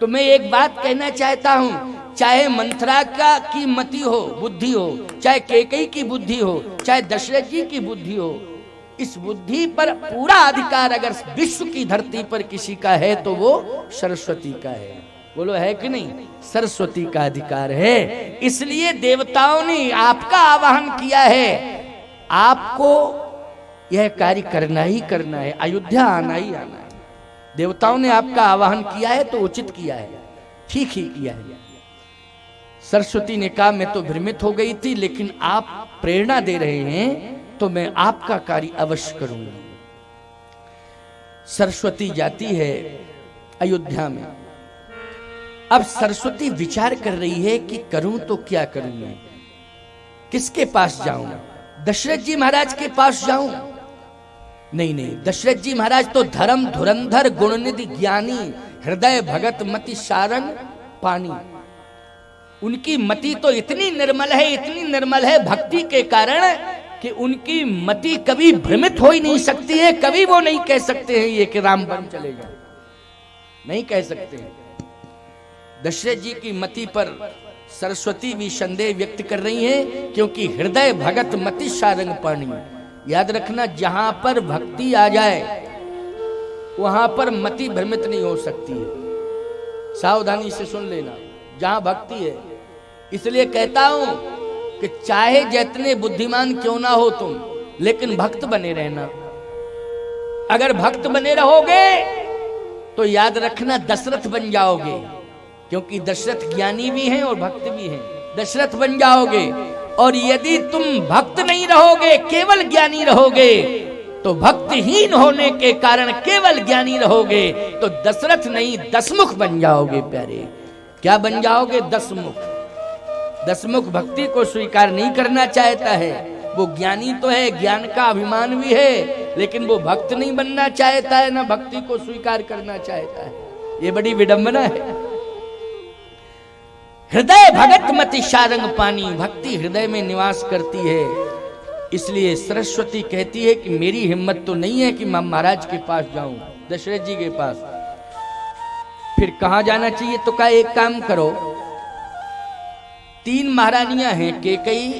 तो मैं एक बात कहना चाहता हूं, चाहे मंथरा का की मति हो, बुद्धि हो, चाहे कैकेयी की बुद्धि हो, चाहे दशरथ जी की बुद्धि हो, इस बुद्धि पर पूरा अधिकार अगर विश्व की धरती पर किसी का है तो वो सरस्वती का है। बोलो है कि नहीं? सरस्वती का अधिकार है। इसलिए देवताओं ने आपका आवाहन किया है, आपको यह कार्य करना ही करना है, अयोध्या आना ही आना है। देवताओं ने आपका आवाहन किया है तो उचित किया है, ठीक ही किया है। सरस्वती ने कहा मैं तो भ्रमित हो गई थी, लेकिन आप प्रेरणा दे रहे हैं तो मैं आपका कार्य अवश्य करूंगा। सरस्वती जाती है अयोध्या में। अब सरस्वती विचार कर रही है कि करूं तो क्या करूं, मैं किसके पास जाऊं? दशरथ जी महाराज के पास जाऊं? नहीं नहीं, दशरथ जी महाराज तो धर्म धुरंधर गुणनिधि ज्ञानी हृदय भगत मति सारंग पानी। उनकी मति तो इतनी निर्मल है, इतनी निर्मल है भक्ति के कारण कि उनकी मति कभी भ्रमित हो ही नहीं सकती है। कभी वो नहीं कह सकते हैं ये कि राम बन चलेगा, नहीं कह सकते हैं। दशरथ जी की मति पर सरस्वती भी संदेह व्यक्त कर रही हैं, क्योंकि हृदय भगत मति सारंग पानी। याद रखना, जहां पर भक्ति आ जाए वहां पर मति भ्रमित नहीं हो सकती है। सावधानी से सुन लेना, जहां भक्ति है। इसलिए कहता हूं कि चाहे जितने बुद्धिमान क्यों ना हो तुम, लेकिन भक्त बने रहना। अगर भक्त बने रहोगे तो याद रखना दशरथ बन जाओगे, क्योंकि दशरथ ज्ञानी भी हैं और भक्त भी हैं। दशरथ बन जाओगे। और यदि तुम भक्त नहीं रहोगे, केवल ज्ञानी रहोगे, तो भक्तहीन होने के कारण केवल ज्ञानी रहोगे तो दशरथ नहीं दशमुख बन जाओगे प्यारे। क्या बन जाओगे? दशमुख। दशमुख भक्ति को स्वीकार नहीं करना चाहता है। वो ज्ञानी तो है, ज्ञान का अभिमान भी है, लेकिन वो भक्त नहीं बनना चाहता है, ना भक्ति को स्वीकार करना चाहता है। ये बड़ी विडंबना है। हृदय भगत मति सारंग पानी, भक्ति हृदय में निवास करती है। इसलिए सरस्वती कहती है कि मेरी हिम्मत तो नहीं है कि मैं महाराज के पास जाऊं, दशरथ जी के पास। फिर कहां जाना चाहिए? तो कहा एक काम करो, 3 महारानियां हैं, कैकेयी,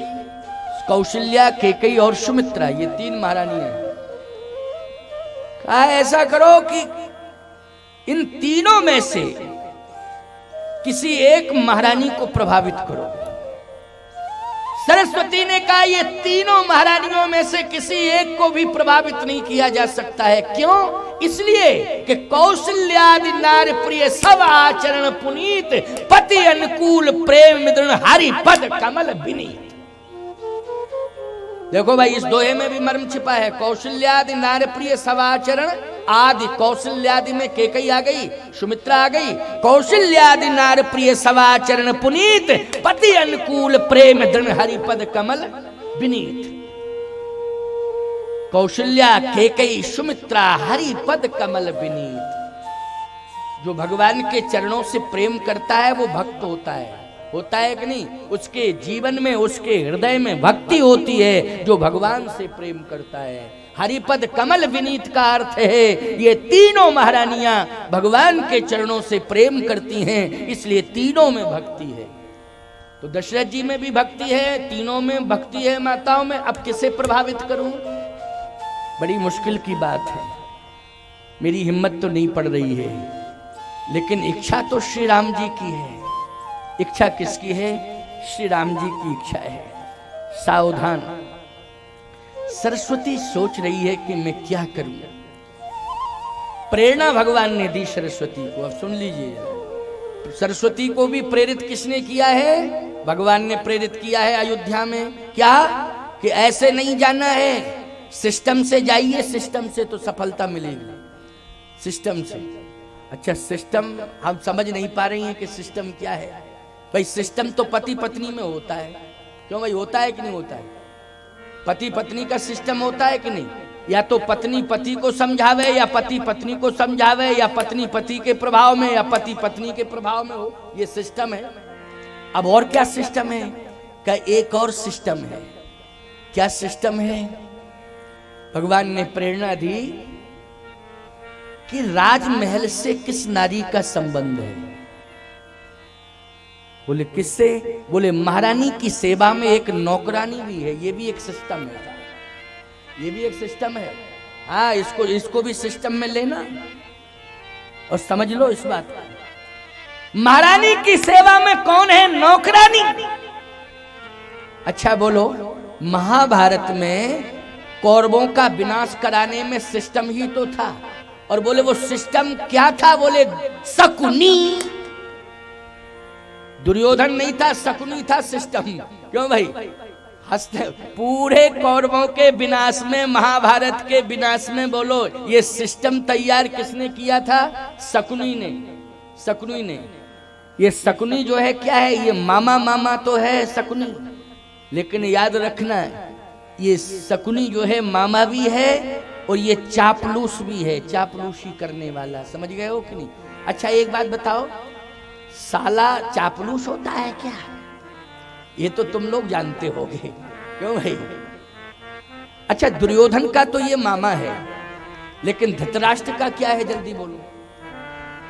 कौशल्या, कैकेयी और सुमित्रा, ये 3 महारानियां हैं। कहा ऐसा करो कि इन तीनों में से किसी एक महारानी को प्रभावित करो। सरस्वती ने कहा ये तीनों महारानियों में से किसी एक को भी प्रभावित नहीं किया जा सकता है। क्यों? इसलिए कि कौशल्यादि नार प्रिय सब आचरण पुनीत, पति अनुकूल प्रेम दृढ़ हरि पद कमल विनीत। देखो भाई, इस दोहे में भी मर्म छिपा है। कौशल्यादि नार प्रिय सब आचरण आदि, कौशल्यादि में कैकेयी आ गई, सुमित्रा आ गई। कौशल्यादि नार प्रिय सवाचरण पुनीत, पति अनुकूल प्रेम दृढ़ हरिपद कमल विनीत। कौशल्या, कैकेयी, सुमित्रा, हरिपद कमल विनीत। जो भगवान के चरणों से प्रेम करता है वो भक्त होता है कि नहीं? उसके जीवन में, उसके हृदय में भक्ति होती है जो भगवान से प्रेम करता है। हरिपद कमल विनीत का अर्थ है ये तीनों महारानियां भगवान के चरणों से प्रेम करती हैं, इसलिए तीनों में भक्ति है। तो दशरथ जी में भी भक्ति है, तीनों में भक्ति है माताओं में। अब किसे प्रभावित करूं? बड़ी मुश्किल की बात है, मेरी हिम्मत तो नहीं पड़ रही है, लेकिन इच्छा तो श्री राम जी की है। इच्छा किसकी है? श्री राम जी की इच्छा है। सावधान, सरस्वती सोच रही है कि मैं क्या करूं। प्रेरणा भगवान ने दी सरस्वती को। अब सुन लीजिए, सरस्वती को भी प्रेरित किसने किया है? भगवान ने प्रेरित किया है अयोध्या में। क्या? कि ऐसे नहीं जाना है, सिस्टम से जाइए, सिस्टम से तो सफलता मिलेगी। सिस्टम से। अच्छा, सिस्टम हम समझ नहीं पा रही हैं कि सिस्टम क्या है। भाई सिस्टम तो पति पत्नी में होता है। क्यों भाई, होता है कि नहीं होता है? पति पत्नी का सिस्टम होता है कि नहीं? या तो पत्नी पति को समझावे, या पति पत्नी को समझावे, या पत्नी पति के प्रभाव में, या पति पत्नी के प्रभाव में हो, ये सिस्टम है। अब और क्या सिस्टम है? का एक और सिस्टम है। क्या सिस्टम है? भगवान ने प्रेरणा दी कि राजमहल से किस नारी का संबंध है। बोले किससे? बोले महारानी की सेवा में एक नौकरानी भी है, ये भी एक सिस्टम है, ये भी एक सिस्टम है। हाँ, इसको भी सिस्टम में लेना और समझ लो इस बात को। महारानी की सेवा में कौन है? नौकरानी। अच्छा बोलो, महाभारत में कौरवों का विनाश कराने में सिस्टम ही तो था। और बोले वो सिस्टम क्या था? बोले शकुनी। दुर्योधन नहीं था, शकुनी था सिस्टम। क्यों भाई? हंसते। पूरे कौरवों के विनाश में, महाभारत के विनाश में बोलो ये सिस्टम तैयार किसने किया था? शकुनी ने। शकुनी ने। ये शकुनी जो है क्या है? ये मामा तो है शकुनी, लेकिन याद रखना ये शकुनी जो है मामा भी है और ये चापलूस भी है, चापलूसी करने वाला। समझ गए हो कि नहीं? अच्छा एक बात बताओ, साला चापलूस होता है क्या? ये तो तुम लोग जानते होगे। क्यों भाई? अच्छा दुर्योधन का तो ये मामा है, लेकिन धृतराष्ट्र का क्या है? जल्दी बोलो।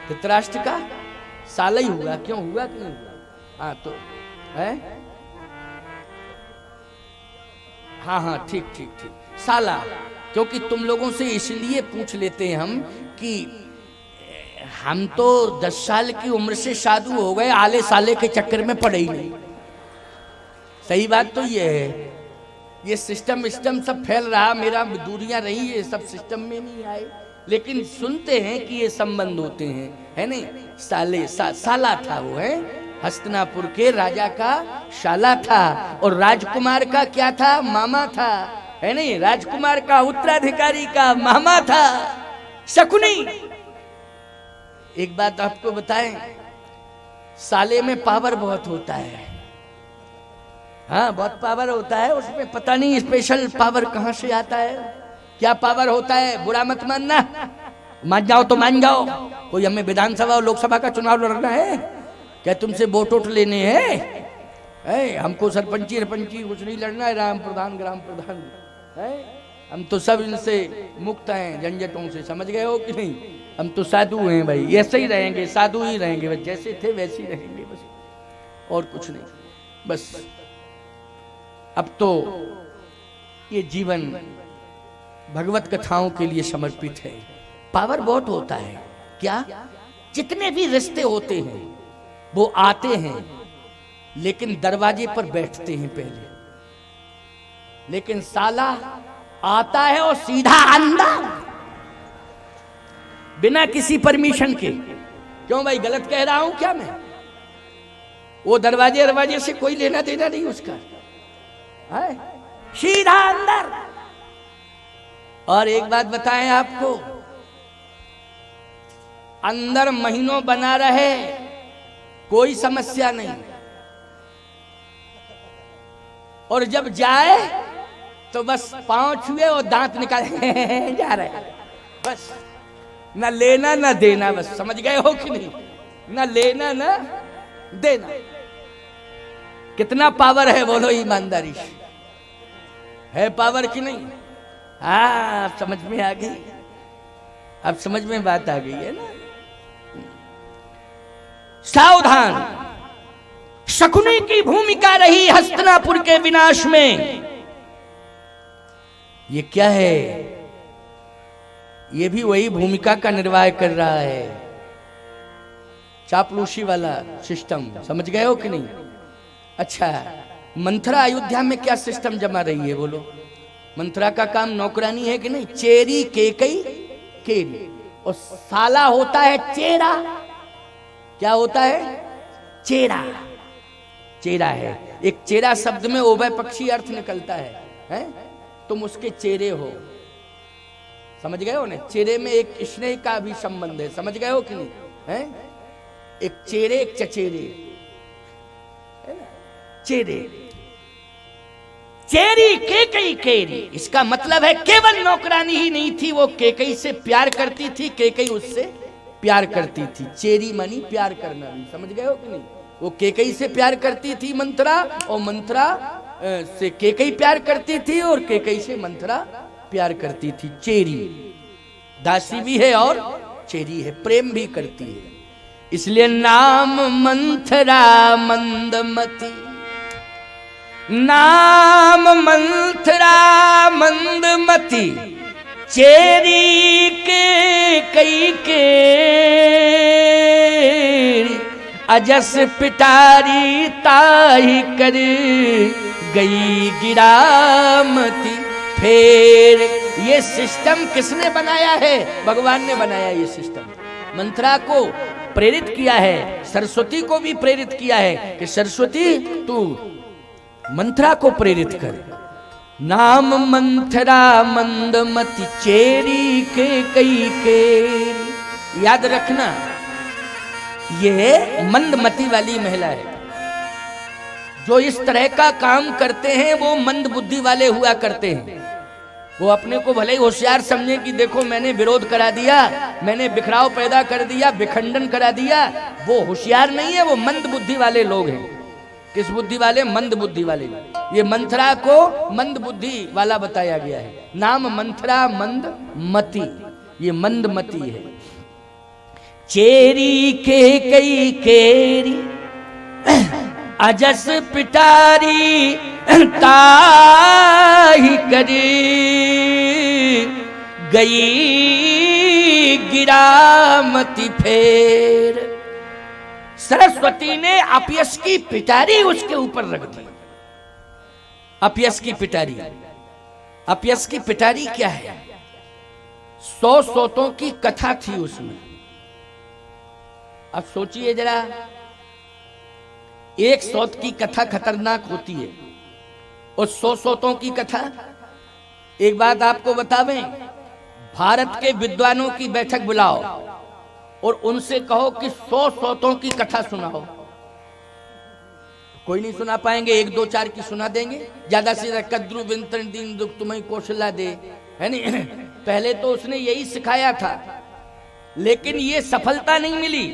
धृतराष्ट्र का साला ही हुआ। क्यों हुआ कि नहीं हुआ? हाँ तो है, हाँ ठीक साला। क्योंकि तुम लोगों से इसलिए पूछ लेते हैं हम कि हम तो 10 साल की उम्र से साधु हो गए, आले साले के चक्कर में पड़े ही नहीं। सही बात तो ये है। ये सिस्टम सब फैल रहा, मेरा दूरियां रही, ये सब सिस्टम में नहीं आए, लेकिन सुनते हैं कि ये संबंध होते हैं, है नहीं? साला था वो, है हस्तिनापुर के राजा का शाला था, और राजकुमार का क्या था? मामा था, है नहीं? राजकुमार का, उत्तराधिकारी का मामा था शकुनी। एक बात आपको बताएं, साले में पावर बहुत होता है। हाँ बहुत पावर होता है उसमें, पता नहीं स्पेशल पावर कहां से आता है। क्या पावर होता है? बुरा मत मानना, मान जाओ तो मान जाओ। कोई हमें विधानसभा और लोकसभा का चुनाव लड़ना है क्या? तुमसे वोट लेने हैं? हमको सरपंची कुछ नहीं लड़ना है, राम प्रधान ग्राम प्रधान है। हम तो सब इनसे मुक्त हैं, झंझटों से। समझ गए हो कि नहीं? हम तो साधु हैं भाई, ऐसे ही रहेंगे, साधु ही रहेंगे, बस जैसे थे वैसे ही रहेंगे, बस और कुछ नहीं। बस अब तो ये जीवन भगवत कथाओं के लिए समर्पित है। पावर बहुत होता है। क्या? जितने भी रिश्ते होते हैं वो आते हैं, लेकिन दरवाजे पर बैठते हैं पहले। लेकिन साला आता है और सीधा अंदर, बिना किसी परमिशन के। क्यों भाई, गलत कह रहा हूं क्या मैं? वो दरवाजे से कोई लेना देना नहीं उसका, है सीधा अंदर। और एक बात बताएं आपको, अंदर महीनों बना रहे कोई समस्या नहीं, और जब जाए तो बस पांव छुए और दांत निकाले जा रहे, बस ना लेना ना देना। बस समझ गए हो कि नहीं? ना लेना ना देना। कितना पावर है बोलो ईमानदारी से? है पावर कि नहीं? हाँ समझ में आ गई, अब समझ में बात आ गई है ना? सावधान, शकुनी की भूमिका रही हस्तिनापुर के विनाश में। ये क्या है? ये भी वही भूमिका का निर्वाह कर रहा है, चापलूसी वाला सिस्टम। समझ गए हो कि नहीं? अच्छा, मंथरा अयोध्या में क्या सिस्टम जमा रही है बोलो? मंथरा का काम नौकरानी है कि नहीं? चेरी केकई केरी, और साला होता है चेरा। क्या होता है? चेरा। चेरा है, एक चेरा शब्द में उभय पक्षी अर्थ निकलता है? तुम उसके चेहरे हो। समझ गए हो ना? चेहरे में एक स्नेह का भी संबंध है। समझ गए हो कि नहीं? है एक चेहरे एक चचेरे, चेहरे। चेरी केकई केरी, इसका मतलब है केवल नौकरानी ही नहीं थी, वो केकई से प्यार करती थी, केकई उससे प्यार करती थी। चेरी मानी प्यार करना भी। समझ गए हो कि नहीं? वो केकई से प्यार करती थी मंथरा, और मंथरा से केकई प्यार करती थी, और केकई से मंथरा प्यार करती थी। चेरी दासी भी है और चेरी है, प्रेम भी करती है। इसलिए नाम मंथरा मंदमती, नाम मंथरा मंदमती, चेरी के कई के अजस पिटारी ताही कर गई गिरामती फेर। ये सिस्टम किसने बनाया है? भगवान ने बनाया ये सिस्टम। मंत्रा को प्रेरित किया है, सरस्वती को भी प्रेरित किया है कि सरस्वती तू मंत्रा को प्रेरित कर। नाम मंथरा मंदमती, चेरी के कई के। याद रखना ये मंदमती वाली महिला है। जो इस तरह का काम करते हैं वो मंद बुद्धि वाले हुआ करते हैं। वो अपने को भले ही होशियार समझे कि देखो मैंने विरोध करा दिया, मैंने बिखराव पैदा कर दिया, विखंडन करा दिया। वो होशियार नहीं है, वो मंद बुद्धि वाले लोग हैं। किस बुद्धि वाले? मंद बुद्धि वाले। ये मंथरा को मंद बुद्धि वाला बताया गया है। नाम मंथरा मंदमती, ये मंदमती है। चेरी के कई केरी अजस पिटारी ताही करी गई गिरामती फेर। सरस्वती ने अपयश की पिटारी उसके ऊपर रख दी। अपयश की पिटारी, अपयश की पिटारी क्या है? 100 सोतों की कथा थी उसमें। अब सोचिए जरा, एक सौत की कथा खतरनाक होती है और 100 सोतों की कथा। एक बात आपको बतावें, भारत के विद्वानों की बैठक बुलाओ और उनसे कहो कि 100 सोतों की कथा सुनाओ, कोई नहीं सुना पाएंगे। 1 2 4 की सुना देंगे, ज्यादा से ज्यादा कद्रु विंतरण दीन दुख तुम्हें कौशला दे, है नहीं? पहले तो उसने यही सिखाया था, लेकिन ये सफलता नहीं मिली।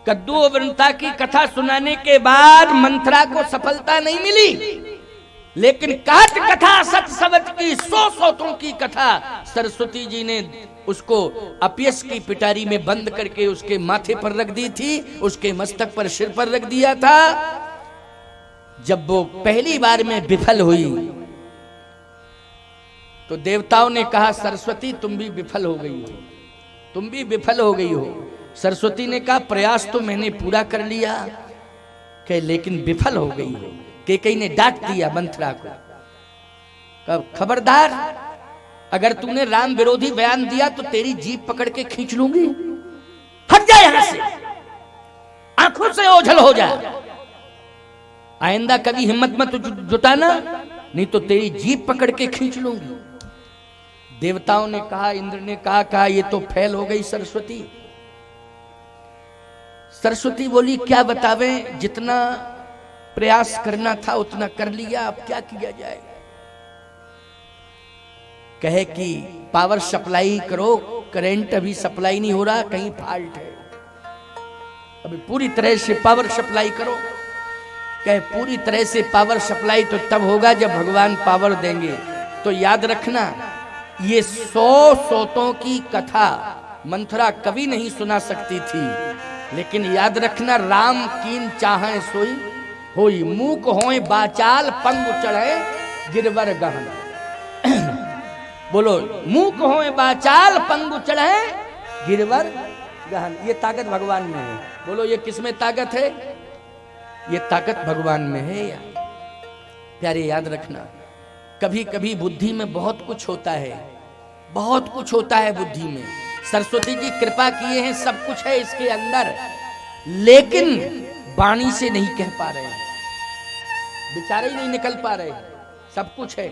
कद्दू और वृंता की कथा सुनाने के बाद मंथरा को सफलता नहीं मिली, लेकिन काट कथा सत सबत की 100 सोतों की कथा सरस्वती जी ने उसको अपयश की पिटारी में बंद करके उसके माथे पर रख दी थी, उसके मस्तक पर, सिर पर रख दिया था। जब वो पहली बार में विफल हुई तो देवताओं ने कहा सरस्वती तुम भी विफल हो गई हो, तुम भी विफल हो गई हो। सरस्वती ने कहा प्रयास तो मैंने पूरा कर लिया, कि लेकिन विफल हो गई हो। केकई ने डांट दिया मंथरा को, खबरदार अगर तूने राम विरोधी बयान दिया तो तेरी जीभ पकड़ के खींच लूंगी, हट जा यहां से, आंखों से ओझल हो जा, आइंदा कभी हिम्मत मत जुटाना, नहीं तो तेरी जीभ पकड़ के खींच लूंगी। देवताओं ने कहा, इंद्र ने कहा ये तो फेल हो गई सरस्वती। सरस्वती बोली क्या बतावें, जितना प्रयास करना था उतना कर लिया, अब क्या किया जाए। कहे कि पावर सप्लाई करो, करंट अभी सप्लाई नहीं हो रहा, कहीं फॉल्ट है, अभी पूरी तरह से पावर सप्लाई करो। कहे पूरी तरह से पावर सप्लाई तो तब होगा जब भगवान पावर देंगे। तो याद रखना ये 100 सोतों की कथा मंथरा कभी नहीं सुना सकती थी, लेकिन याद रखना राम कीन चाहे सोई होई, मूक होए बाचाल पंग चढ़े गिरवर गहन। बोलो, मूक होए बाचाल पंग चढ़े गिरवर गहन। ये ताकत भगवान में है। बोलो ये किसमें ताकत है? ये ताकत भगवान में है यार। प्यारे याद रखना, कभी कभी बुद्धि में बहुत कुछ होता है, बहुत कुछ होता है बुद्धि में। सरस्वती जी कृपा किए हैं, सब कुछ है इसके अंदर, लेकिन वाणी से नहीं कह पा रहे हैं, बेचारे ही नहीं निकल पा रहे। सब कुछ है,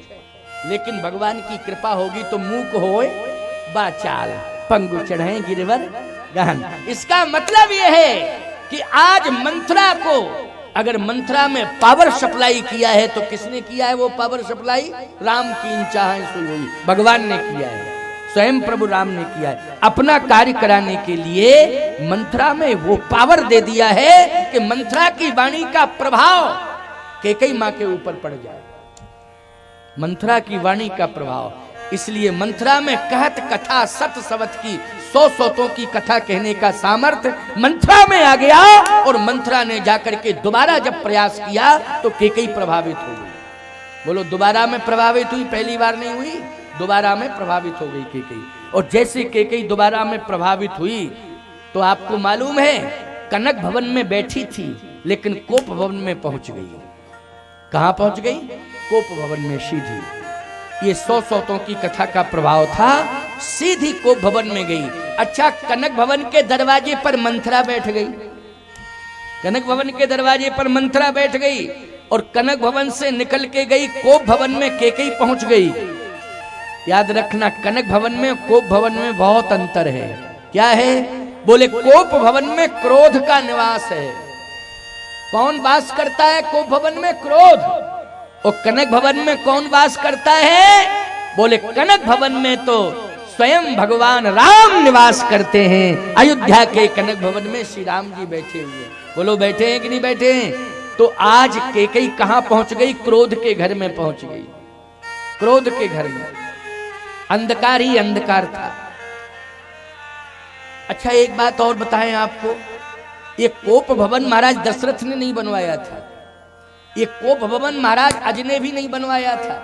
लेकिन भगवान की कृपा होगी तो मूक होए बाचाल पंगु चढ़े गिरवर गहन। इसका मतलब यह है कि आज मंथरा को अगर मंथरा में पावर सप्लाई किया है तो किसने किया है वो पावर सप्लाई? राम कीन चाहे सो होई, भगवान ने किया है, स्वयं प्रभु राम ने किया है। अपना कार्य कराने के लिए मंथरा में वो पावर दे दिया है कि मंथरा की वाणी का प्रभाव कैकेयी मां के ऊपर पड़ जाए। मंथरा की वाणी का प्रभाव इसलिए मंथरा में कहत कथा सत सवत की, 100 सौतों की कथा कहने का सामर्थ्य मंथरा में आ गया। और मंथरा ने जाकर के दोबारा जब प्रयास किया तो केकई प्रभावित हो गई। बोलो, दोबारा में प्रभावित हुई, पहली बार नहीं हुई, दोबारा में प्रभावित हो गई केकई। और जैसे केकई दोबारा में प्रभावित हुई तो आपको मालूम है कनक भवन में बैठी थी, लेकिन कोप भवन में पहुंच गई। कहां पहुंच गई? कोप भवन में सीधी। ये 100 सौतों की कथा का प्रभाव था, सीधी कोप भवन में गई। अच्छा, कनक भवन के दरवाजे पर मंथरा बैठ गई। कनक भवन के दरवाजे पर मंथरा बैठ गई और कनक भवन से निकल के गई कोप भवन में केकई पहुंच गई। याद रखना, कनक भवन में कोप भवन में बहुत अंतर है। क्या है? बोले, कोप भवन में क्रोध का निवास है। कौन वास करता है कोप भवन में? क्रोध। और कनक भवन में कौन वास करता है? बोले, कनक भवन में तो स्वयं भगवान राम निवास करते हैं। अयोध्या के कनक भवन में श्री राम जी बैठे हुए। बोलो, बैठे हैं कि नहीं बैठे हैं? तो आज केकई कहां पहुंच गई? क्रोध के घर में पहुंच गई। क्रोध के घर में अंधकार ही अंधकार था। अच्छा, एक बात और बताएं आपको, ये कोप भवन महाराज दशरथ ने नहीं बनवाया था। ये कोप भवन महाराज अज ने भी नहीं बनवाया था।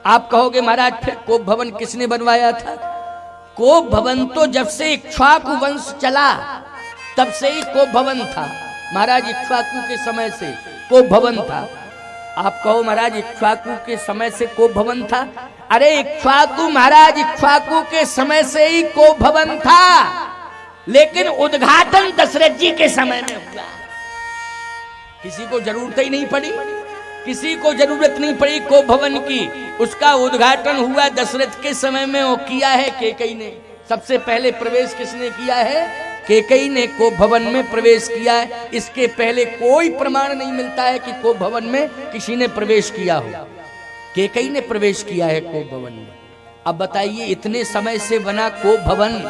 आप कहोगे महाराज फिर कोप भवन किसने बनवाया था? कोप भवन तो जब से इक्ष्वाकु वंश चला तब से ही कोप भवन था। महाराज इक्ष्वाकु के समय से कोप भवन था। आप कहो महाराज इक्ष्वाकु के समय से कोप भवन था? अरे इक्ष्वाकु, महाराज इक्ष्वाकु के समय से ही कोप भवन था, लेकिन उद्घाटन दशरथ जी के समय में हुआ। किसी को जरूरत ही नहीं पड़ी, किसी को जरूरत नहीं पड़ी कोप भवन की। उसका उद्घाटन हुआ दशरथ के समय में। वो किया है केकई ने। सबसे पहले प्रवेश किसने किया है? केकई ने कोप भवन में प्रवेश किया है। इसके पहले कोई प्रमाण नहीं मिलता है कि कोप भवन में किसी ने प्रवेश किया हो। केकई ने प्रवेश किया है कोप भवन में। अब बताइए, इतने समय से बना कोप भवन,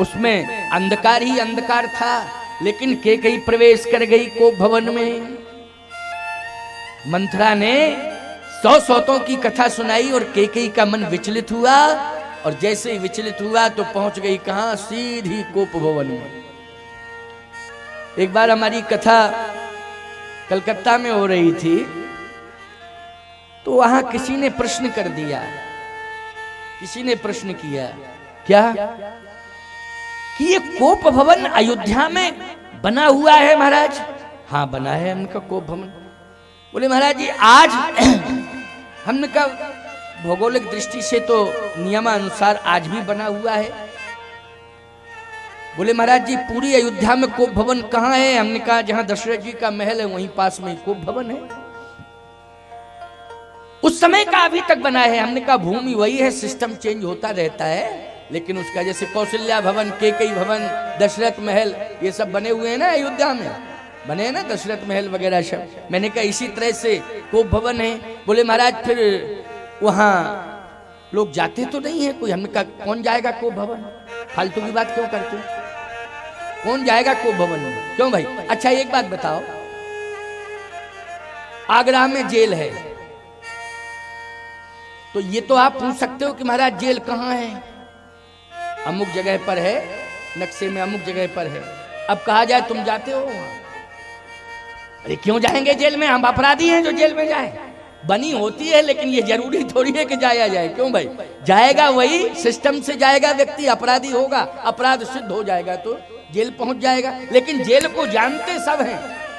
उसमें अंधकार ही अंधकार था, लेकिन केकई प्रवेश कर गई कोप भवन में। मंथरा ने 100 सौतों की कथा सुनाई और केकई का मन विचलित हुआ। और जैसे ही विचलित हुआ तो पहुंच गई कहां? सीधी कोप भवन में। एक बार हमारी कथा कलकत्ता में हो रही थी, तो वहां किसी ने प्रश्न कर दिया। किसी ने प्रश्न किया, क्या कि ये कोप भवन अयोध्या में बना हुआ है महाराज? हाँ, बना है उनका कोप भवन। बोले महाराज जी, आज हमने कहा भौगोलिक दृष्टि से तो नियमानुसार आज भी बना हुआ है। बोले महाराज जी, पूरी अयोध्या में कोप भवन कहाँ है? हमने कहा जहां दशरथ जी का महल है वहीं पास में कोप भवन है। उस समय का अभी तक बना है। हमने कहा भूमि वही है, सिस्टम चेंज होता रहता है, लेकिन उसका जैसे कौशल्या भवन, केकई भवन, दशरथ महल, ये सब बने हुए हैं ना अयोध्या में, बने हैं ना दशरथ महल वगैरह सब। मैंने कहा इसी तरह से कोप भवन है। बोले महाराज फिर वहां लोग जाते तो नहीं है कोई? हमने कहा कौन जाएगा कोप भवन? फालतू की बात क्यों करते हो? कौन जाएगा कोप भवन में? क्यों भाई? अच्छा, एक बात बताओ, आगरा में जेल है, तो ये तो आप पूछ सकते हो कि महाराज जेल कहाँ है? अमुक जगह पर है, नक्शे में अमुक जगह पर है। अब कहा जाए तुम जाते हो वहां? अरे क्यों जाएंगे जेल में? हम अपराधी हैं जो जेल में जाए? बनी होती है, लेकिन ये जरूरी थोड़ी है कि जाया जाए। क्यों भाई? जाएगा वही सिस्टम से जाएगा व्यक्ति, अपराधी होगा, अपराध सिद्ध हो जाएगा तो जेल पहुंच जाएगा। लेकिन जेल को जानते सब हैं,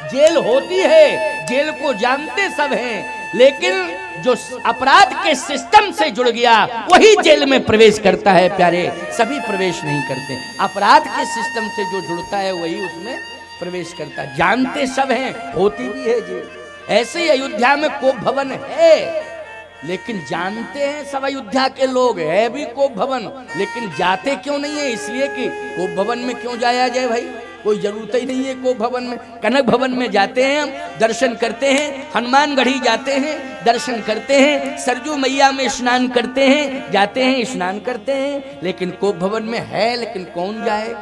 जेल होती है, जेल को जानते सब हैं, लेकिन जो अपराध के सिस्टम से जुड़ गया वही जेल में प्रवेश करता है प्यारे, सभी प्रवेश नहीं करते। अपराध के सिस्टम से जो जुड़ता है वही उसमें प्रवेश करता है। जानते सब हैं, होती भी है जेल। ऐसे ही अयोध्या में कोप भवन है, लेकिन जानते हैं सब अयोध्या के लोग है भी कोप भवन, लेकिन जाते क्यों नहीं है? इसलिए कि कोप भवन में क्यों जाया जाए भाई? कोई जरूरत ही नहीं है कोप भवन में। कनक भवन में जाते हैं हम, दर्शन करते हैं, हनुमानगढ़ी जाते हैं, दर्शन करते हैं, सरजू मैया में स्नान करते हैं, जाते हैं स्नान करते हैं, लेकिन कोप भवन में है, लेकिन कौन जाए?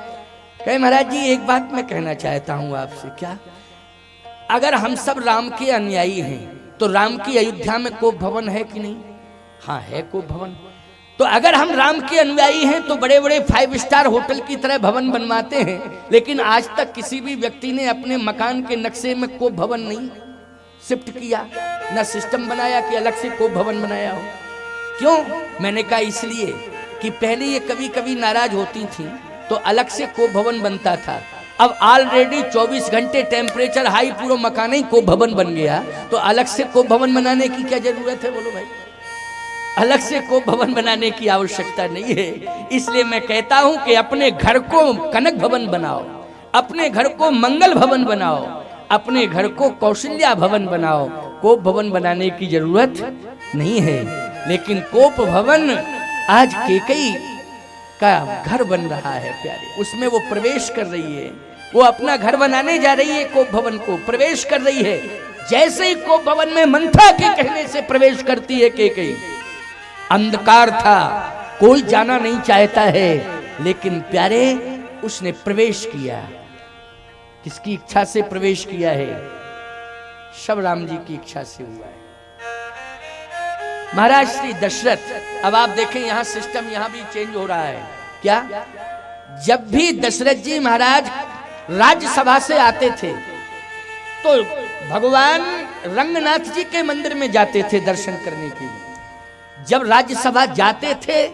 कहे महाराज जी एक बात मैं कहना चाहता हूं आपसे। क्या? अगर हम सब राम के अनुयायी हैं तो राम की अयोध्या में कोप भवन है कि नहीं? हाँ है कोप भवन। तो अगर हम राम के अनुयायी हैं तो बड़े बड़े 5 स्टार होटल की तरह भवन बनवाते हैं, लेकिन आज तक किसी भी व्यक्ति ने अपने मकान के नक्शे में कोप भवन नहीं शिफ्ट किया, न सिस्टम बनाया कि अलग से कोप भवन बनाया हो। क्यों? मैंने कहा इसलिए कि पहले ये कभी कभी नाराज होती थी तो अलग से कोप भवन बनता था। अब ऑलरेडी 24 घंटे टेम्परेचर हाई, पूरा मकान ही कोप भवन बन गया, तो अलग से कोप भवन बनाने की क्या जरूरत है? बोलो भाई, अलग से कोप भवन बनाने की आवश्यकता नहीं है। इसलिए मैं कहता हूं कि अपने घर को कनक भवन बनाओ, अपने घर को मंगल भवन बनाओ, अपने घर को कौशल्या भवन बनाओ। कोप भवन बनाने की जरूरत नहीं है। लेकिन कोप भवन आज केकई का घर बन रहा है प्यारे, उसमें वो प्रवेश कर रही है, वो अपना घर बनाने जा रही है, कोप भवन को प्रवेश कर रही है। जैसे ही कोप भवन में मंथा के कहने से प्रवेश करती है केकई, अंधकार था, कोई जाना नहीं चाहता है, लेकिन प्यारे उसने प्रवेश किया। किसकी इच्छा से प्रवेश किया है? सब राम जी की इच्छा से हुआ है। महाराज श्री दशरथ, अब आप देखें यहां सिस्टम यहां भी चेंज हो रहा है। क्या? जब भी दशरथ जी महाराज राज्यसभा से आते थे तो भगवान रंगनाथ जी के मंदिर में जाते थे दर्शन करने के लिए। जब राज्यसभा जाते थे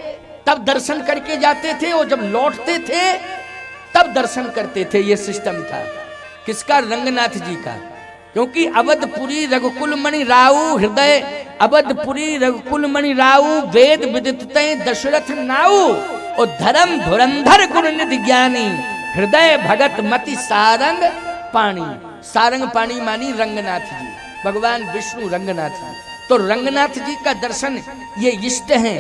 तब दर्शन करके जाते थे, और जब लौटते थे तब दर्शन करते थे। यह सिस्टम था। किसका? रंगनाथ जी का। क्योंकि अवधपुरी रघुकुल मणि राऊ हृदय, अवधपुरी रघुकुल मणि राऊ वेद विदितते दशरथ नाऊ, और धर्म धुरंधर गुण निधि ज्ञानी, हृदय भगत मति सारंग पाणी। सारंग पाणी मानी रंगनाथ जी, भगवान विष्णु रंगनाथ जी। तो रंगनाथ जी का दर्शन, ये इष्ट हैं,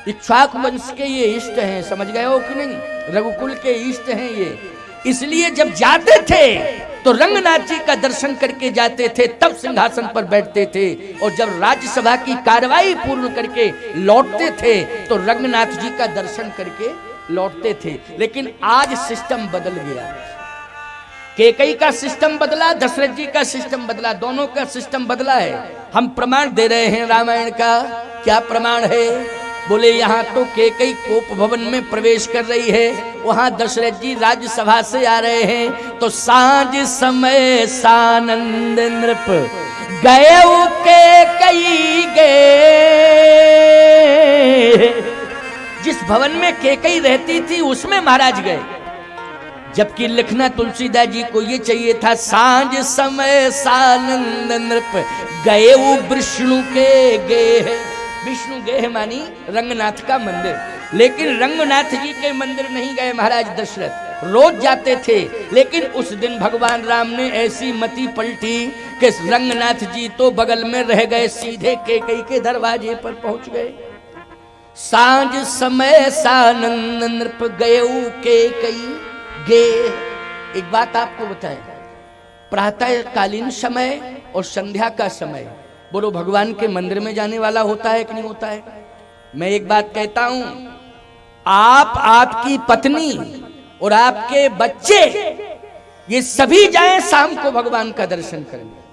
इक्ष्वाकु वंश के ये इष्ट हैं, समझ गए हो कि नहीं? रघुकुल के इष्ट हैं ये। इसलिए जब जाते थे तो रंगनाथ जी का दर्शन करके जाते थे, तब सिंहासन पर बैठते थे। और जब राज्यसभा की कार्रवाई पूर्ण करके लौटते थे तो रंगनाथ जी का दर्शन करके लौटते थे। लेकिन आज सिस्टम बदल गया। केकई का सिस्टम बदला, दशरथ जी का सिस्टम बदला, दोनों का सिस्टम बदला है। हम प्रमाण दे रहे हैं रामायण का। क्या प्रमाण है? बोले यहाँ तो केकई कोप भवन में प्रवेश कर रही है, वहां दशरथ जी राज्यसभा से आ रहे हैं। तो सांझ समय सानंद नृप गए केकई गे, जिस भवन में केकई रहती थी उसमें महाराज गए। जबकि लिखना तुलसीदास जी को ये चाहिए था, सांझ समय सानंद नृप गए विष्णु के गे। विष्णु गेह मानी रंगनाथ का मंदिर, लेकिन रंगनाथ जी के मंदिर नहीं गए महाराज दशरथ। रोज जाते थे, लेकिन उस दिन भगवान राम ने ऐसी मति पलटी कि रंगनाथ जी तो बगल में रह गए, सीधे केकई के दरवाजे पर पहुंच गए। सांझ समय सानंद नृप गए केकई गे। एक बात आपको बताएं, प्रातः कालीन समय और संध्या का समय, बोलो भगवान के मंदिर में जाने वाला होता है कि नहीं होता है? मैं एक बात कहता हूं, आप, आपकी पत्नी और आपके बच्चे, ये सभी जाएं शाम को भगवान का दर्शन करने।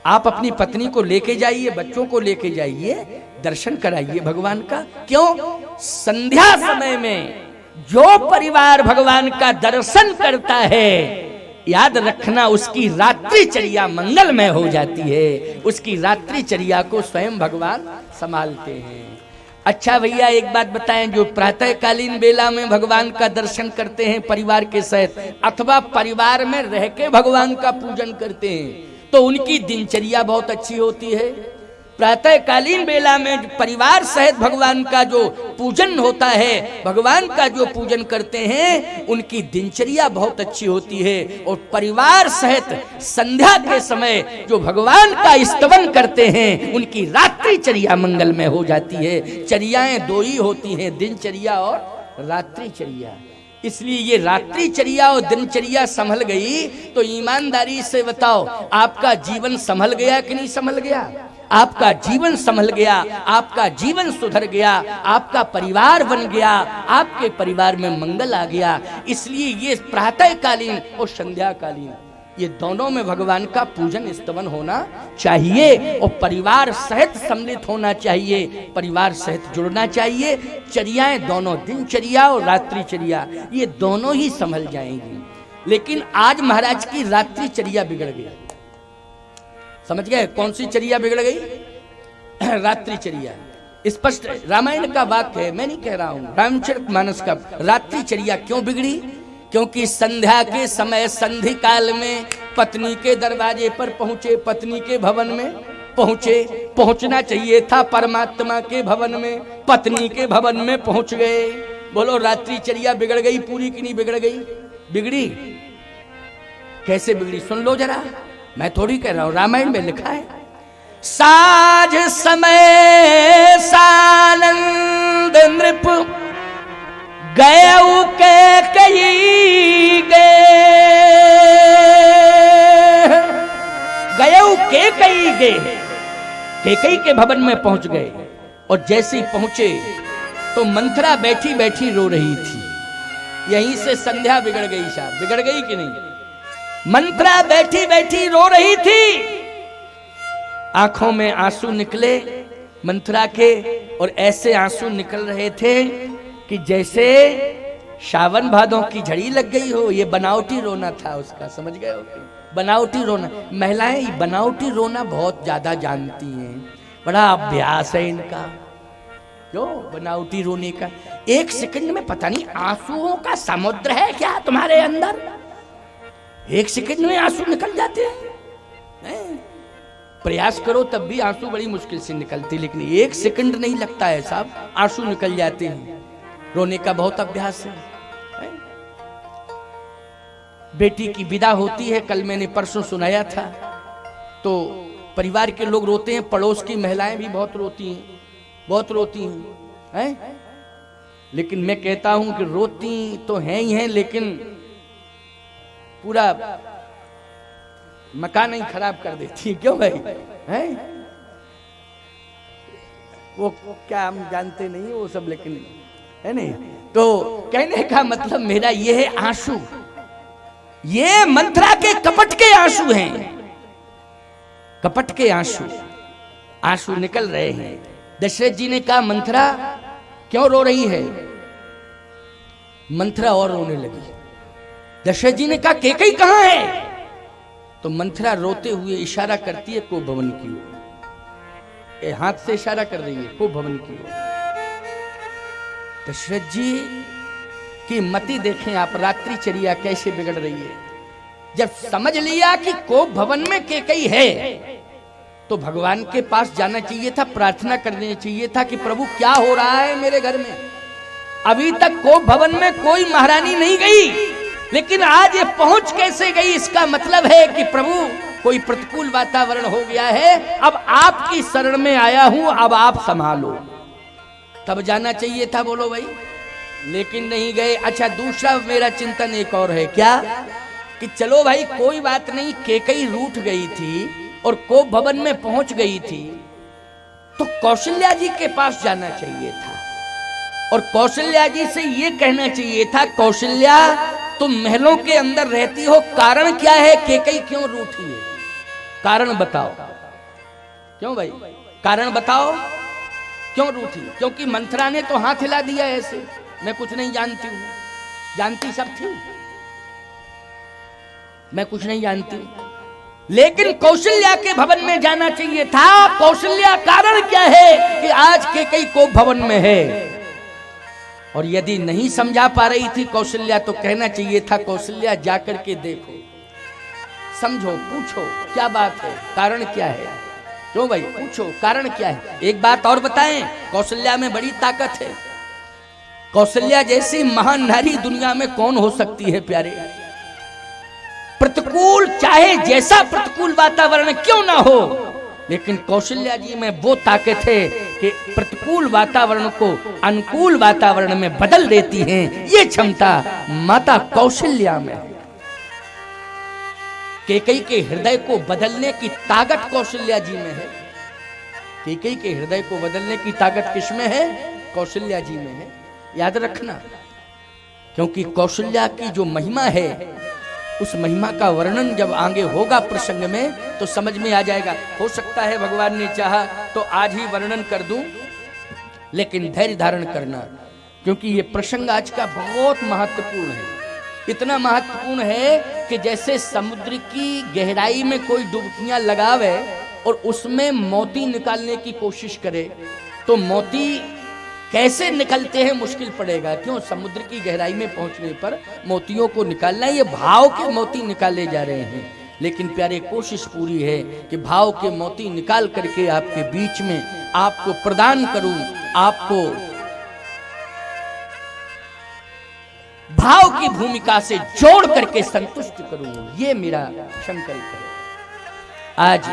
आप अपनी पत्नी को लेके जाइए, बच्चों को लेके जाइए, दर्शन कराइए भगवान का। क्यों? संध्या समय में जो परिवार भगवान का दर्शन करता है, याद रखना उसकी रात्रिचर्या मंगलमय हो जाती है। उसकी रात्रिचर्या को स्वयं भगवान संभालते हैं। अच्छा भैया एक बात बताएं, जो प्रातःकालीन बेला में भगवान का दर्शन करते हैं परिवार के साथ, अथवा परिवार में रह के भगवान का पूजन करते हैं, तो उनकी दिनचर्या बहुत अच्छी होती है। प्रातःकालीन बेला में परिवार सहित भगवान का जो पूजन होता है, भगवान का जो पूजन करते हैं, उनकी दिनचर्या बहुत अच्छी होती है। और परिवार सहित संध्या के समय जो भगवान का स्तवन करते हैं, उनकी रात्रिचर्या मंगलमय हो जाती है। चर्याएं दो ही होती हैं, दिनचर्या और रात्रिचर्या। इसलिए ये रात्रिचर्या और दिनचर्या संभल गई तो ईमानदारी से बताओ, आपका जीवन संभल गया कि नहीं संभल गया? आपका जीवन संभल गया, आपका जीवन सुधर गया, आपका परिवार बन गया, आपके परिवार में मंगल आ गया। इसलिए ये प्रातःकालीन और संध्याकालीन ये दोनों में भगवान का पूजन स्तवन होना चाहिए और परिवार सहित सम्मिलित होना चाहिए, परिवार सहित जुड़ना चाहिए। चर्याएं दोनों, दिनचर्या और रात्रिचर्या, ये दोनों ही संभल जाएंगी। लेकिन आज महाराज की रात्रिचर्या बिगड़ गई। समझ गए कौन सी चर्या बिगड़ गई? रात्रिचर्या। स्पष्ट रामायण का वाक्य है, मैं नहीं कह रहा हूं, रामचरितमानस का। रात्रिचर्या क्यों बिगड़ी? क्योंकि संध्या के समय संधि काल में पत्नी के दरवाजे पर पहुंचे, पत्नी के भवन में पहुंचे, पहुंचना चाहिए था परमात्मा के भवन में, पत्नी के भवन में पहुंच गए। बोलो रात्रिचर्या बिगड़ गई पूरी कि नहीं बिगड़ गई? बिगड़ी। कैसे बिगड़ी सुन लो जरा, मैं थोड़ी कह रहा हूं, रामायण में लिखा है। साझ समय सानंद नृप गयऊ के कई गए, केकई के भवन में पहुंच गए। और जैसे ही पहुंचे तो मंथरा बैठी बैठी रो रही थी। यहीं से संध्या बिगड़ गई। साहब बिगड़ गई कि नहीं? मंथरा बैठी बैठी रो रही थी, आंखों में आंसू निकले मंथरा के, और ऐसे आंसू निकल रहे थे कि जैसे सावन भादों की झड़ी लग गई हो। ये बनावटी रोना था उसका, समझ गए हो? बनावटी रोना। महिलाएं बनावटी रोना बहुत ज्यादा जानती हैं, बड़ा अभ्यास है इनका, क्यों बनावटी रोने का। एक सेकंड में पता नहीं आंसुओं का समुद्र है क्या तुम्हारे अंदर, एक सेकंड में आंसू निकल जाते हैं। प्रयास करो तब भी आंसू बड़ी मुश्किल से निकलती, लेकिन एक सेकंड नहीं लगता है साहब, आंसू निकल जाते हैं। रोने का बहुत अभ्यास है। बेटी की विदा होती है, कल मैंने परसों सुनाया था, तो परिवार के लोग रोते हैं, पड़ोस की महिलाएं भी बहुत रोती हैं, बहुत रोती हैं। लेकिन मैं कहता हूं कि रोती तो हैं ही हैं, लेकिन पूरा मकान ही खराब कर देती है। क्यों भाई? हैं? वो क्या हम जानते नहीं वो सब, लेकिन है नहीं। तो कहने का मतलब मेरा ये है, आंसू ये मंथरा के कपट के आंसू हैं, कपट के आंसू, आंसू निकल रहे हैं। दशरथ जी ने कहा मंथरा क्यों रो रही है? मंथरा और रोने लगी। दशरथ जी ने कहा केकई कहां है? तो मंथरा रोते हुए इशारा करती है को भवन की ओर, हाथ से इशारा कर रही है को भवन की ओर। दशरथ जी की मति देखें आप, रात्रिचर्या कैसे बिगड़ रही है। जब समझ लिया कि को भवन में केकई है, तो भगवान के पास जाना चाहिए था, प्रार्थना करनी चाहिए था कि प्रभु क्या हो रहा है मेरे घर में। अभी तक को भवन में कोई महारानी नहीं गई, लेकिन आज ये पहुंच कैसे गई? इसका मतलब है कि प्रभु कोई प्रतिकूल वातावरण हो गया है, अब आपकी शरण में आया हूं, अब आप संभालो। तब जाना चाहिए था, बोलो भाई, लेकिन नहीं गए। अच्छा, दूसरा मेरा चिंतन एक और है, क्या कि चलो भाई कोई बात नहीं, केकई रूठ गई थी और को भवन में पहुंच गई थी, तो कौशल्या जी के पास जाना चाहिए था और कौशल्या जी से ये कहना चाहिए था, कौशल्या तुम महलों के अंदर रहती हो, कारण क्या है? केकई क्यों रूठी है? कारण बताओ। क्यों भाई? कारण बताओ क्यों रूठी? क्योंकि मंथरा ने तो हाथ हिला दिया ऐसे, मैं कुछ नहीं जानती हूं। जानती सब थी, मैं कुछ नहीं जानती। लेकिन कौशल्या के भवन में जाना चाहिए था। कौशल्या कारण क्या है कि आज केकई को भवन में है? और यदि नहीं समझा पा रही थी कौशल्या, तो कहना चाहिए था कौशल्या जाकर के देखो, समझो, पूछो क्या बात है, कारण क्या है। क्यों भाई? पूछो कारण क्या है। एक बात और बताएं, कौशल्या में बड़ी ताकत है। कौशल्या जैसी महान नारी दुनिया में कौन हो सकती है प्यारे? प्रतिकूल, चाहे जैसा प्रतिकूल वातावरण क्यों ना हो, लेकिन कौशल्या जी में वो ताकत है कि प्रतिकूल वातावरण को अनुकूल वातावरण में बदल देती हैं। ये क्षमता माता कौशल्या में है। केकई के हृदय को बदलने की ताकत कौशल्या जी में है। केकई के हृदय को बदलने की ताकत किसमें है? कौशल्या जी में है। याद रखना, क्योंकि कौशल्या की जो महिमा है उस महिमा का वर्णन जब आगे होगा प्रसंग में तो समझ में आ जाएगा। हो सकता है भगवान ने चाहा तो आज ही वर्णन कर दूं, लेकिन धैर्य धारण करना, क्योंकि ये प्रसंग आज का बहुत महत्वपूर्ण है। इतना महत्वपूर्ण है कि जैसे समुद्र की गहराई में कोई डुबकियां लगावे और उसमें मोती निकालने की कोशिश करे तो मोती कैसे निकलते हैं मुश्किल पड़ेगा। क्यों? समुद्र की गहराई में पहुंचने पर मोतियों को निकालना, ये भाव के मोती निकाले जा रहे हैं। लेकिन प्यारे कोशिश पूरी है कि भाव के मोती निकाल करके आपके बीच में आपको प्रदान करूं, आपको भाव की भूमिका से जोड़ करके संतुष्ट करूं, ये मेरा संकल्प है। आज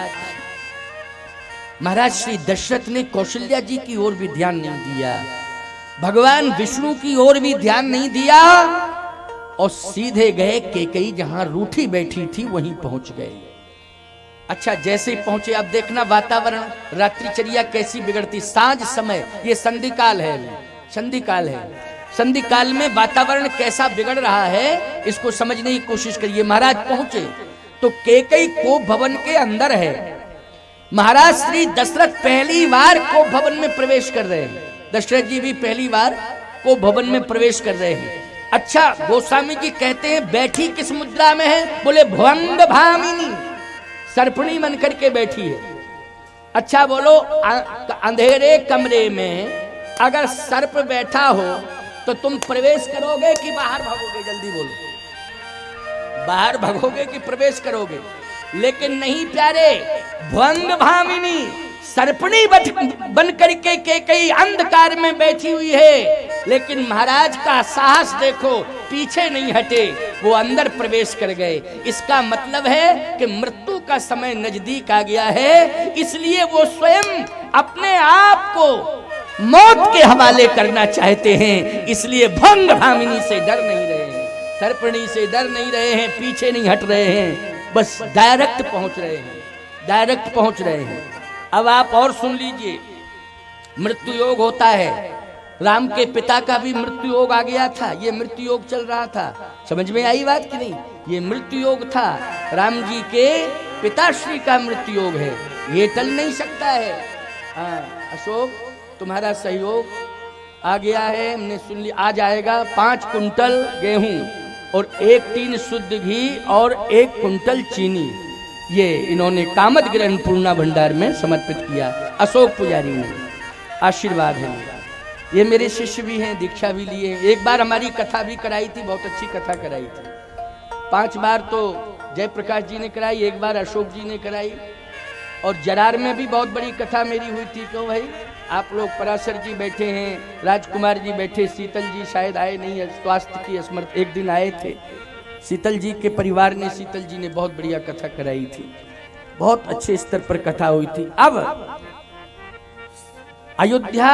महाराज श्री दशरथ ने कौशल्या जी की ओर भी ध्यान नहीं दिया, भगवान विष्णु की ओर भी ध्यान नहीं दिया और सीधे गए कैकेयी जहां रूठी बैठी थी वहीं पहुंच गए। अच्छा, जैसे ही पहुंचे अब देखना वातावरण, रात्रिचर्या कैसी बिगड़ती। सांझ समय, ये संधि काल है, संधि काल है, संधि काल में वातावरण कैसा बिगड़ रहा है इसको समझने की कोशिश करिए। महाराज पहुंचे तो कैकेयी कोप भवन के अंदर है। महाराज श्री दशरथ पहली बार कोप भवन में प्रवेश कर रहे हैं, दशरथ जी भी पहली बार कोप भवन में प्रवेश कर रहे हैं। अच्छा, गोस्वामी जी कहते हैं बैठी किस मुद्रा में है? बोले भुवंग भामिनी, सर्पणी बन करके बैठी है। अच्छा बोलो, अंधेरे कमरे में अगर सर्प बैठा हो तो तुम प्रवेश करोगे कि बाहर भागोगे? जल्दी बोलो, बाहर भागोगे कि प्रवेश करोगे? लेकिन नहीं प्यारे, भुवंग भामिनी सर्पणी बन करके कैकेयी अंधकार में बैठी हुई है, लेकिन महाराज का साहस देखो, पीछे नहीं हटे, वो अंदर प्रवेश कर गए। इसका मतलब है कि मृत्यु का समय नजदीक आ गया है, इसलिए वो स्वयं अपने आप को मौत के हवाले करना चाहते हैं। इसलिए भंग भामिनी से डर नहीं रहे हैं, सर्पणी से डर नहीं रहे हैं, पीछे नहीं हट रहे हैं, बस डायरेक्ट पहुंच रहे हैं, डायरेक्ट पहुंच रहे हैं। अब आप और सुन लीजिए, मृत्यु योग होता है। राम के पिता का भी मृत्यु योग आ गया था, ये मृत्यु योग चल रहा था। समझ में आई बात कि नहीं? ये मृत्यु योग था, राम जी के पिताश्री का मृत्यु योग है, ये टल नहीं सकता है। अशोक, तुम्हारा सहयोग आ गया है, हमने सुन लिया। आ जाएगा 5 कुंटल गेहूं और 1 टीन शुद्ध घी और 1 कुंटल चीनी, ये इन्होंने कामद ग्रहण पूर्णा भंडार में समर्पित किया। अशोक पुजारी ने, आशीर्वाद है मेरा। ये मेरे शिष्य भी हैं, दीक्षा भी लिए। एक बार हमारी कथा भी कराई थी, बहुत अच्छी कथा कराई थी। 5 बार तो जयप्रकाश जी ने कराई, 1 बार अशोक जी ने कराई, और जरार में भी बहुत बड़ी कथा मेरी हुई थी। क्यों भाई? आप लोग पराशर जी बैठे हैं, राजकुमार जी बैठे, शीतल जी शायद आए नहीं है, स्वास्थ्य की असमर्थ, एक दिन आए थे। शीतल जी के परिवार ने, शीतल जी ने बहुत बढ़िया कथा कराई थी, बहुत अच्छे स्तर पर कथा हुई थी। अब अयोध्या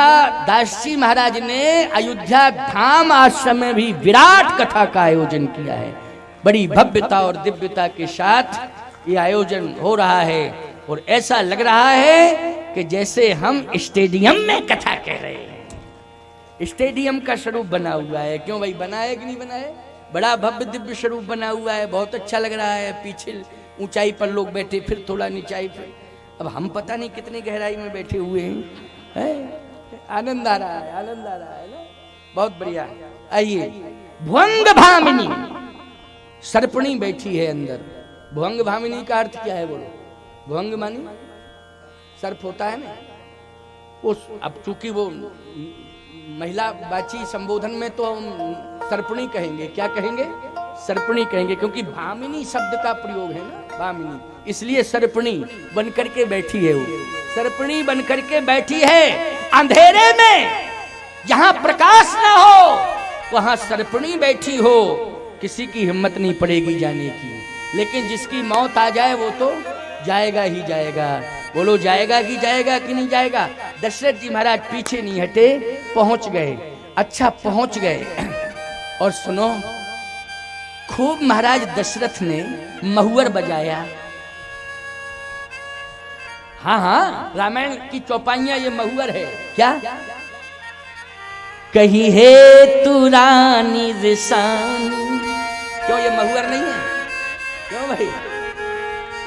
दास जी महाराज ने अयोध्या धाम आश्रम में भी विराट कथा का आयोजन किया है। बड़ी भव्यता और दिव्यता के साथ ये आयोजन हो रहा है, और ऐसा लग रहा है कि जैसे हम स्टेडियम में कथा कह रहे हैं। स्टेडियम का स्वरूप बना हुआ है। क्यों भाई, बना है कि नहीं बना है? बड़ा भव्य दिव्य स्वरूप बना हुआ है, बहुत अच्छा लग रहा है। पीछे ऊंचाई पर लोग बैठे, फिर थोड़ा नीचाई पर, अब हम पता नहीं कितनी गहराई में बैठे हुए हैं। आनंद आ रहा है, आनंद आ रहा है ना, बहुत बढ़िया। आइए, भुवंग भामिनी सर्पणी बैठी है अंदर। भुवंग भामिनी का अर्थ क्या है बोलो? भुवंग मानी सर्प होता है ना, उस अब चूंकि वो महिला बाची संबोधन में तो हम सर्पणी कहेंगे। क्या कहेंगे? सर्पणी कहेंगे, क्योंकि भामिनी शब्द का प्रयोग है ना, भामिनी, इसलिए सर्पणी बन करके बैठी है। वो सर्पणी बन करके बैठी है अंधेरे में, जहां प्रकाश ना हो वहां सर्पणी बैठी हो। किसी की हिम्मत नहीं पड़ेगी जाने की, लेकिन जिसकी मौत आ जाए वो तो जाएगा ही जाएगा। बोलो, जाएगा कि जाएगा कि नहीं जाएगा? दशरथ जी महाराज पीछे नहीं हटे, पहुंच गए। अच्छा, पहुंच गए। और सुनो, खूब महाराज दशरथ ने महुअर बजाया। हाँ हाँ, रामायण की चौपाइयां ये महुअर है। क्या कही है तू रानी रिसानी? क्यों, ये महुअर नहीं है? क्यों भाई,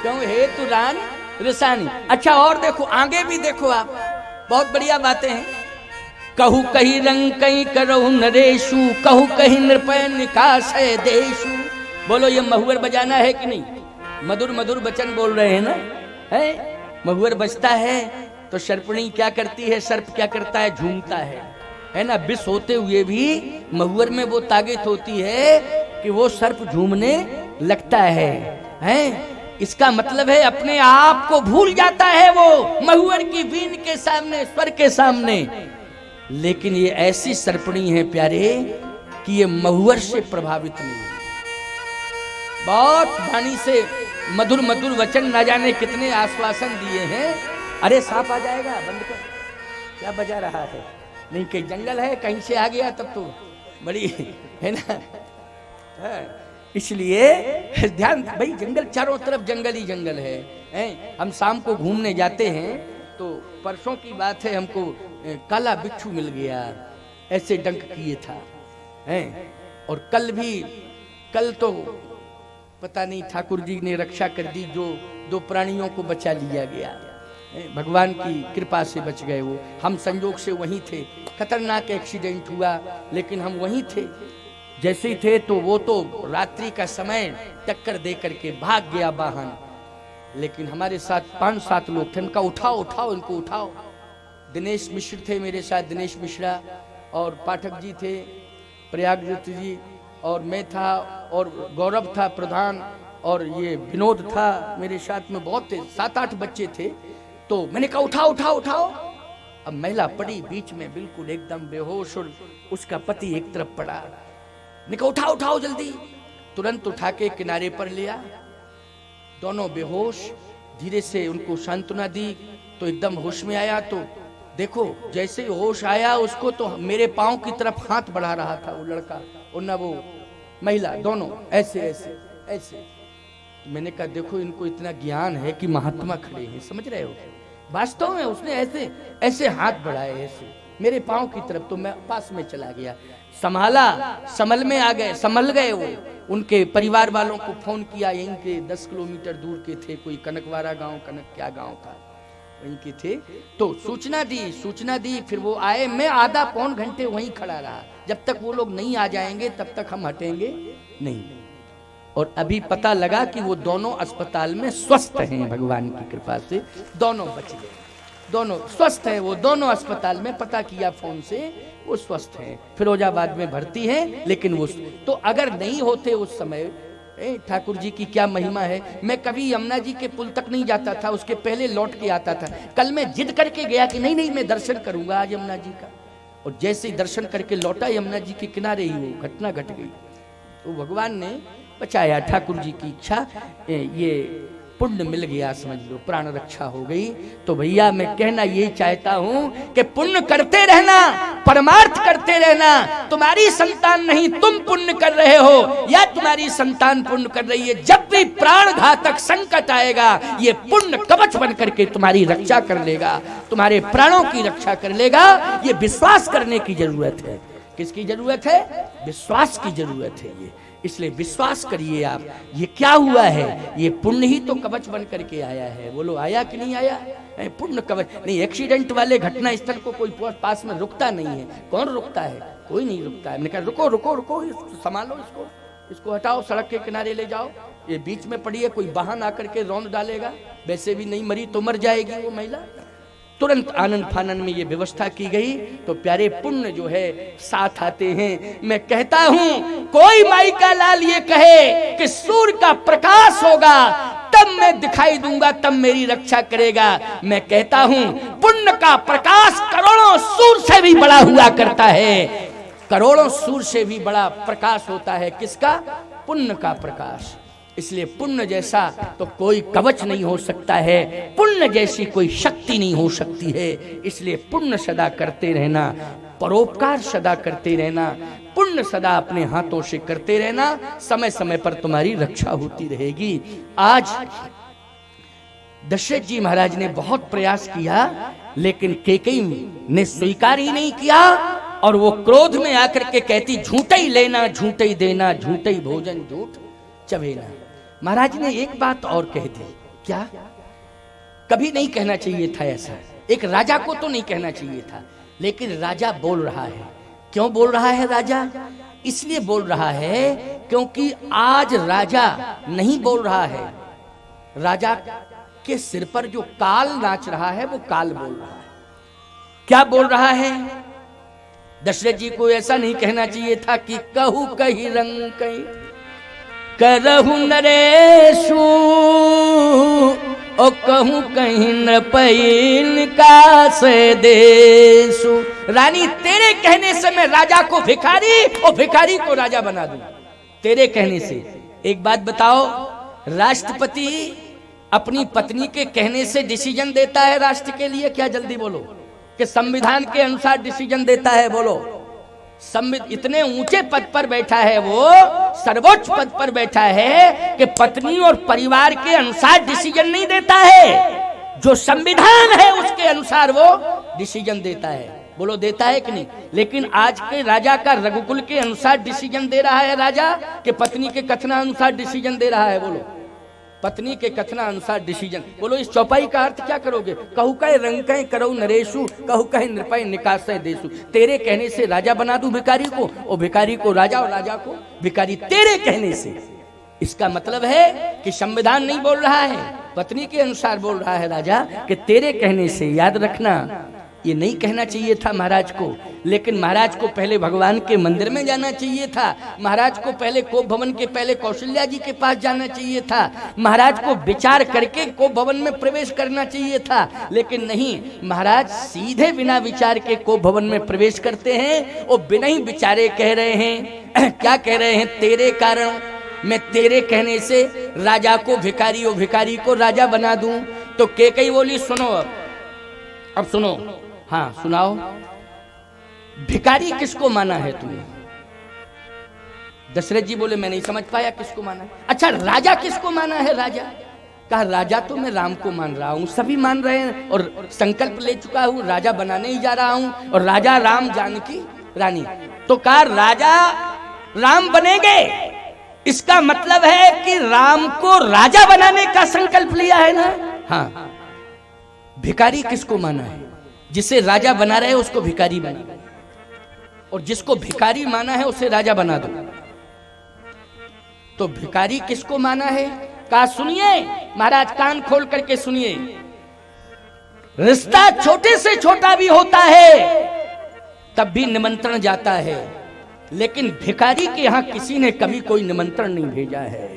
क्यों हे तू रान रसानी। अच्छा और देखो, आगे भी देखो आप, बहुत बढ़िया बातें हैं। कहू कही रंग कहीं करहु नरेशु, कहू कहीं नृपय निकास है देशु। बोलो ये महुअर बजाना है कि नहीं? मधुर मधुर वचन बोल रहे हैं ना, है? महुअर बजता है तो सर्पणी क्या करती है, सर्प क्या करता है, झूमता है ना। विष होते हुए भी महुअर में वो ताकत होती है कि वो सर्प झूमने लगता है? इसका मतलब है अपने आप को भूल जाता है वो महुअर की बीन के सामने, स्वर के सामने। लेकिन ये ऐसी सर्पणी है प्यारे कि ये महुअर से प्रभावित नहीं है। बहुत वाणी से मधुर मधुर वचन, ना जाने कितने आश्वासन दिए हैं। अरे सांप आ जाएगा, बंद कर, क्या बजा रहा है? नहीं कहीं जंगल है, कहीं से आ गया तब तो बड़ी है ना। इसलिए ध्यान भाई, जंगल चारों तरफ जंगल ही जंगल है। हम शाम को घूमने जाते हैं तो परसों की बात है, हमको काला बिच्छू मिल गया, ऐसे डंक किए था। और कल तो पता नहीं ठाकुर जी ने रक्षा कर दी, जो दो प्राणियों को बचा लिया गया, भगवान की कृपा से बच गए वो। हम संयोग से वहीं थे, खतरनाक एक्सीडेंट हुआ लेकिन हम वहीं थे। जैसे ही थे तो वो तो रात्रि का समय टक्कर दे करके भाग गया वाहन, लेकिन हमारे साथ 5-7 लोग थे। उनका उठाओ, इनको उठाओ। दिनेश मिश्र थे मेरे साथ, दिनेश मिश्रा, और पाठक जी थे, प्रयागज्योति जी, और मैं था, और गौरव था प्रधान, और ये विनोद था मेरे साथ में। बहुत थे, 7-8 बच्चे थे। तो मैंने कहा उठाओ। अब महिला पड़ी बीच में, बिल्कुल एकदम बेहोश, और उसका पति एक तरफ पड़ा। मैंने कहा उठाओ जल्दी। तुरंत उठा के किनारे पर लिया, दोनों बेहोश। धीरे से उनको सांत्वना दी तो एकदम होश में आया। तो देखो जैसे होश आया उसको, तो मेरे पांव की तरफ हाथ बढ़ा रहा था वो लड़का और ना वो महिला, दोनों ऐसे। तो मैंने कहा देखो इनको इतना ज्ञान है कि महात्मा खड़े हैं, समझ रहे हो? वास्तव में उसने ऐसे हाथ बढ़ाए, ऐसे मेरे पांव की तरफ। तो मैं पास में चला गया, संभल गए वो। उनके परिवार वालों को फोन किया, यहीं के 10 किलोमीटर दूर के थे, कोई कनकवारा गांव, क्या गांव था, वहीं के थे। तो सूचना दी, फिर वो आए। मैं आधा पौन घंटे वहीं खड़ा रहा, जब तक वो लोग नहीं आ जाएंगे तब तक हम हटेंगे नहीं। और अभी पता लगा कि वो दोनों अस्पताल में स्वस्थ हैं, भगवान की कृपा से दोनों बच गए, दोनों स्वस्थ हैं। वो दोनों अस्पताल में, पता किया फोन से, वो स्वस्थ हैं, फिरोजाबाद में भर्ती हैं। लेकिन वो तो अगर नहीं होते उस समय, ठाकुर जी की क्या महिमा है। मैं कभी यमुना जी के पुल तक नहीं जाता था, उसके पहले लौट के आता था। कल मैं जिद करके गया कि नहीं मैं दर्शन करूंगा आज यमुना जी का, और जैसे ही दर्शन करके लौटा यमुना जी के किनारे ही वो घटना घट गई। तो भगवान ने बचाया, ठाकुर जी की इच्छा, ये पुण्य मिल गया, समझ लो प्राण रक्षा हो गई। तो भैया मैं कहना यही चाहता हूँ कि पुण्य करते रहना, परमार्थ करते रहना। तुम्हारी संतान नहीं तुम पुण्य कर रहे हो, या तुम्हारी संतान पुण्य कर रही है। जब भी प्राण घातक संकट आएगा, ये पुण्य कवच बन करके तुम्हारी रक्षा कर लेगा, तुम्हारे प्राणों की रक्षा कर लेगा। ये विश्वास करने की जरूरत है। किसकी जरूरत है? विश्वास की जरूरत है ये। इसलिए विश्वास करिए आप। ये क्या हुआ है? ये पुण्य ही तो कवच बन करके आया है। बोलो आया कि नहीं आया? पुण्य कवच नहीं। एक्सीडेंट वाले घटना स्थल को कोई पास में रुकता नहीं है। कौन रुकता है? कोई नहीं रुकता है। मैंने कहा रुको रुको रुको, संभालो इसको हटाओ, सड़क के किनारे ले जाओ। ये बीच में पड़ी है, कोई वाहन आकर के रौंद डालेगा, वैसे भी नहीं मरी तो मर जाएगी वो महिला। तुरंत आनंद फानन में ये व्यवस्था की गई। तो प्यारे पुण्य जो है साथ आते हैं। मैं कहता हूं कोई माई का लाल ये कहे कि सूर्य का प्रकाश होगा तब मैं दिखाई दूंगा, तब मेरी रक्षा करेगा। मैं कहता हूं पुण्य का प्रकाश करोड़ों सूर्य से भी बड़ा हुआ करता है। करोड़ों सूर्य से भी बड़ा प्रकाश होता है किसका? पुण्य का प्रकाश। इसलिए पुण्य जैसा तो कोई कवच नहीं हो सकता है, पुण्य जैसी कोई शक्ति नहीं हो सकती है। इसलिए पुण्य सदा करते रहना, परोपकार सदा करते रहना, पुण्य सदा अपने हाथों से करते रहना। समय समय पर तुम्हारी रक्षा होती रहेगी। आज दशरथ जी महाराज ने बहुत प्रयास किया, लेकिन कैकेयी ने स्वीकार ही नहीं किया। और वो क्रोध में आकर के कहती झूठा ही लेना, झूठा ही देना, झूठा ही भोजन, झूठ चबेना। महाराज ने एक बात और कह दी। क्या? कभी नहीं कहना चाहिए था ऐसा, एक राजा को तो नहीं कहना चाहिए था, लेकिन राजा बोल रहा है। क्यों बोल रहा है राजा? इसलिए बोल रहा है क्योंकि आज राजा नहीं बोल रहा है, राजा के सिर पर जो काल नाच रहा है वो काल बोल रहा है। क्या बोल रहा है? दशरथ जी को ऐसा नहीं कहना चाहिए था कि कहू कही रंग कही करहु नरेशु ओ कहूं कहीं नृपैन का से देशु। रानी तेरे कहने से मैं राजा को भिखारी और भिखारी को राजा बना दूं, तेरे कहने से। एक बात बताओ, राष्ट्रपति अपनी पत्नी के कहने से डिसीजन देता है राष्ट्र के लिए? क्या जल्दी बोलो, कि संविधान के अनुसार डिसीजन देता है? बोलो। इतने ऊंचे पद पर बैठा है वो, सर्वोच्च पद पर बैठा है कि पत्नी और परिवार के अनुसार डिसीजन नहीं देता है, जो संविधान है उसके अनुसार वो डिसीजन देता है। बोलो देता है कि नहीं? लेकिन आज के राजा का रघुकुल के अनुसार डिसीजन दे रहा है राजा, कि पत्नी के कथनानुसार डिसीजन दे रहा है? बोलो, पत्नी के कथनानुसार डिसीजन। बोलो इस चौपाई का अर्थ क्या करोगे? कहू कहे रंग कहे करो नरेशु, कहू कहे नृपय निकास देशु। तेरे कहने से राजा बना दूं भिखारी को, और भिखारी को राजा, और राजा को भिखारी, तेरे कहने से। इसका मतलब है कि संविधान नहीं बोल रहा है, पत्नी के अनुसार बोल रहा है राजा, कि तेरे कहने से। याद रखना, ये नहीं कहना चाहिए था महाराज को, लेकिन महाराज को पहले भगवान के मंदिर में जाना चाहिए था, महाराज को पहले कोप भवन के पहले कौशल्या जी के पास जाना चाहिए था, महाराज को विचार करके कोप भवन में प्रवेश करना चाहिए था। लेकिन नहीं, महाराज सीधे बिना विचार के कोप भवन में प्रवेश करते हैं और बिना ही विचारे कह रहे हैं। क्या कह रहे हैं? तेरे कारण मैं तेरे कहने से राजा को भिखारी और भिखारी को राजा बना दूं। तो कैकेयी बोली सुनो, अब सुनो। हाँ सुनाओ, भिखारी किसको माना है तुमने? दशरथ जी बोले मैं नहीं समझ पाया किसको माना है। अच्छा राजा किसको माना है? राजा कहा राजा तो मैं राम को मान रहा हूं, सभी मान रहे हैं, और संकल्प ले चुका हूं, राजा बनाने ही जा रहा हूं, और राजा राम जानकी रानी। तो कहा राजा राम बनेंगे, इसका मतलब है कि राम को राजा बनाने का संकल्प लिया है ना? हाँ। भिखारी किसको माना है? जिसे राजा बना रहे उसको भिखारी बना, और जिसको भिखारी माना है उसे राजा बना दो। तो भिखारी किसको माना है? कहा सुनिए महाराज, कान खोल करके सुनिए। रिश्ता छोटे से छोटा भी होता है तब भी निमंत्रण जाता है, लेकिन भिखारी के यहां किसी ने कभी कोई निमंत्रण नहीं भेजा है।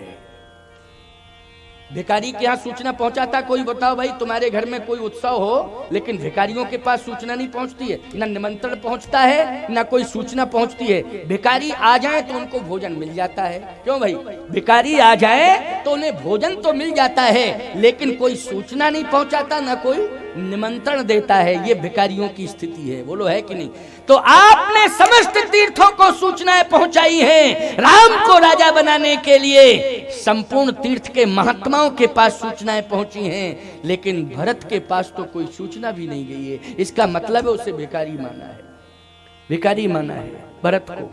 भिखारी के यहाँ सूचना पहुंचाता कोई? बताओ भाई, तुम्हारे घर में कोई उत्सव हो, लेकिन भिखारियों के पास सूचना नहीं पहुंचती है, ना निमंत्रण पहुंचता है, ना कोई सूचना पहुंचती है। भिखारी आ जाए तो उनको भोजन मिल जाता है। क्यों भाई? भिखारी आ जाए तो उन्हें भोजन तो मिल जाता है, लेकिन कोई सूचना नहीं पहुंचाता, ना कोई निमंत्रण देता है। ये भिखारियों की स्थिति है। बोलो है कि नहीं? तो आपने समस्त तीर्थों को सूचनाएं पहुंचाई हैं राम को राजा बनाने के लिए, संपूर्ण तीर्थ के महात्माओं के पास सूचनाएं पहुंची हैं, लेकिन भरत के पास तो कोई सूचना भी नहीं गई है। इसका मतलब है उसे भिखारी माना है, भिखारी माना है भरत को।